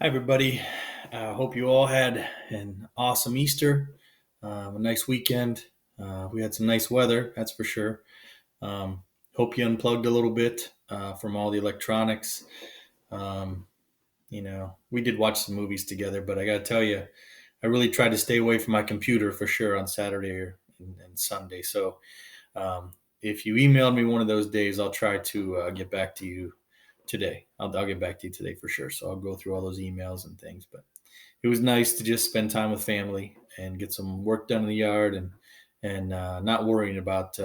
Hi, everybody. Hope you all had an awesome Easter, a nice weekend. We had some nice weather, that's for sure. Um, Hope you unplugged a little bit from all the electronics. Um, we did watch some movies together, but I got to tell you, I really tried to stay away from my computer for sure on Saturday and Sunday. So if you emailed me one of those days, I'll try to get back to you today. I'll get back to you today for sure. So I'll go through all those emails and things. But it was nice to just spend time with family and get some work done in the yard and not worrying about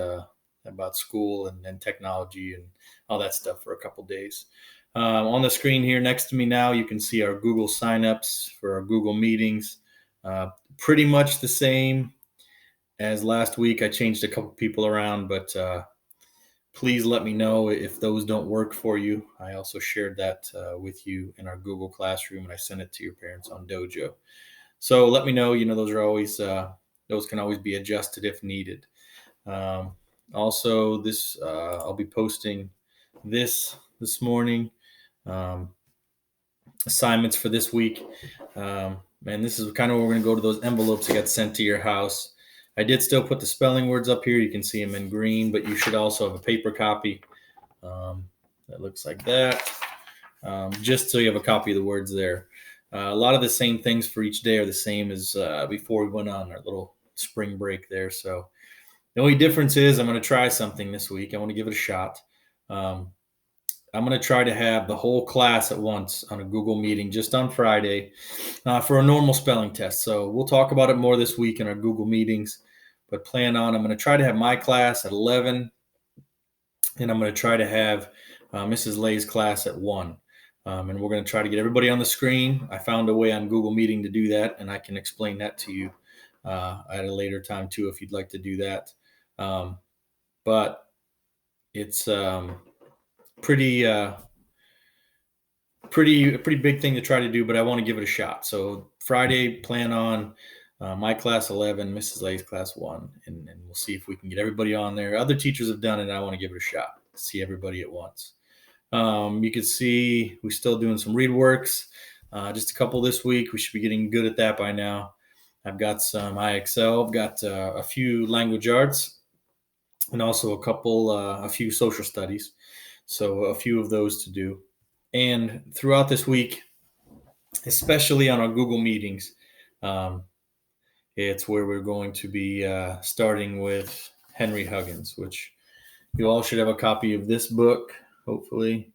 school and technology and all that stuff for a couple days. On the screen here next to me now, you can see our Google signups for our Google meetings. Pretty much the same as last week. I changed a couple people around, but please let me know if those don't work for you. I also shared that with you in our Google Classroom, and I sent it to your parents on Dojo. So let me know. Those are always those can always be adjusted if needed. Um, Also, this I'll be posting this morning. Um, Assignments for this week. And this is kind of where we're going to go to those envelopes that got sent to your house. I did still put the spelling words up here. You can see them in green, but you should also have a paper copy that looks like that, just so you have a copy of the words there. A lot of the same things for each day are the same as before we went on our little spring break there. So the only difference is I'm going to try something this week. I want to give it a shot. Um, I'm going to try to have the whole class at once on a Google meeting just on Friday for a normal spelling test. So we'll talk about it more this week in our Google meetings. But I'm going to try to have my class at 11, and I'm going to try to have Mrs. Lay's class at 1. And we're going to try to get everybody on the screen. I found a way on Google Meeting to do that, and I can explain that to you at a later time too if you'd like to do that. But it's pretty pretty big thing to try to do, but I want to give it a shot. So Friday, plan on my class 11, Mrs. Lay's class 1, and we'll see if we can get everybody on there. Other teachers have done it, and I want to give it a shot. See everybody at once. You can see we're still doing some read works, just a couple this week. We should be getting good at that by now. I've got some IXL, I've got a few language arts, and also a few social studies. So a few of those to do. And throughout this week, especially on our Google meetings, um, it's where we're going to be starting with Henry Huggins, which you all should have a copy of this book, hopefully.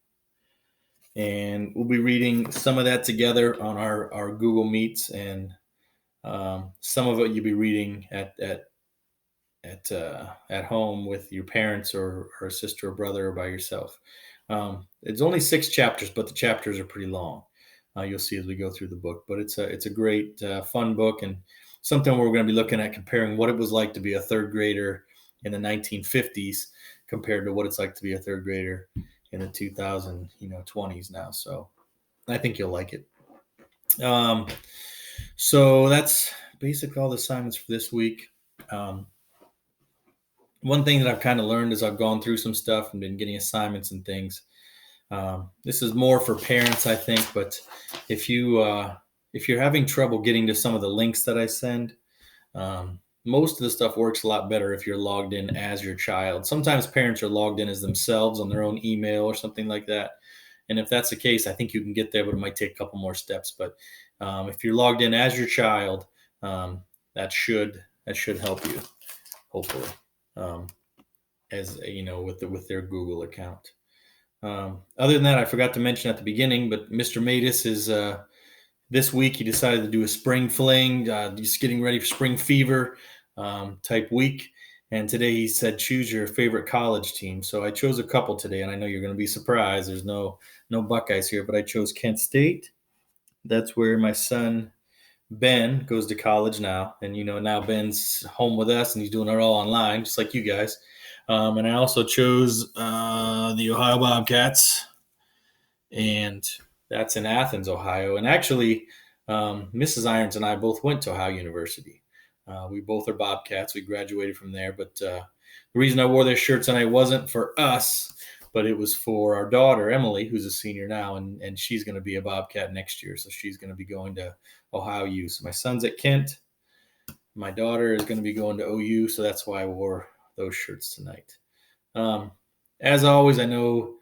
And we'll be reading some of that together on our Google Meets, and some of it you'll be reading at home with your parents or a sister or brother or by yourself. It's only 6 chapters, but the chapters are pretty long. You'll see as we go through the book, but it's a great fun book, and something we're going to be looking at comparing what it was like to be a third grader in the 1950s compared to what it's like to be a third grader in the 2020s now. So I think you'll like it. So that's basically all the assignments for this week. One thing that I've kind of learned as I've gone through some stuff and been getting assignments and things. This is more for parents, I think, but if you're having trouble getting to some of the links that I send, most of the stuff works a lot better if you're logged in as your child. Sometimes parents are logged in as themselves on their own email or something like that. And if that's the case, I think you can get there, but it might take a couple more steps. But if you're logged in as your child, that should help you, hopefully, as you know, with their Google account. Other than that, I forgot to mention at the beginning, but Mr. Matus is this week he decided to do a spring fling, just getting ready for spring fever type week. And today he said, choose your favorite college team. So I chose a couple today, and I know you're going to be surprised. There's no Buckeyes here, but I chose Kent State. That's where my son Ben goes to college now. And, now Ben's home with us, and he's doing it all online, just like you guys. And I also chose the Ohio Bobcats, and that's in Athens, Ohio. And actually, Mrs. Irons and I both went to Ohio University. We both are Bobcats. We graduated from there. But the reason I wore their shirts and it wasn't for us but it was for our daughter Emily, who's a senior now, and she's going to be a Bobcat next year, so she's going to be going to Ohio U. So my son's at Kent. My daughter is going to be going to OU, so that's why I wore those shirts tonight. As always, I know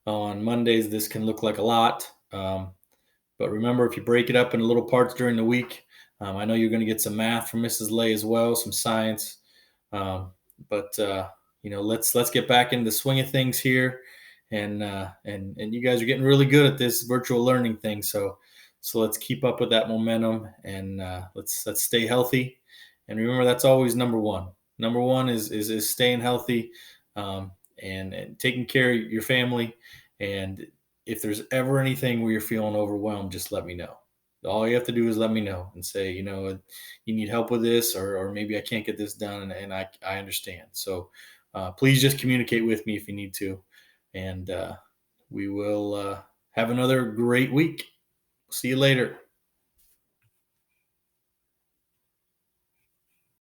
on Mondays this can look like a lot, but remember, if you break it up into little parts during the week, I know you're going to get some math from Mrs. Lay as well, some science, but let's get back into the swing of things here, and you guys are getting really good at this virtual learning thing, so let's keep up with that momentum, and let's stay healthy, and remember that's always number one. Number one is staying healthy, and taking care of your family. And if there's ever anything where you're feeling overwhelmed, just let me know. All you have to do is let me know and say, you need help with this, or maybe I can't get this done, and I understand. So please just communicate with me if you need to, and we will have another great week. See you later.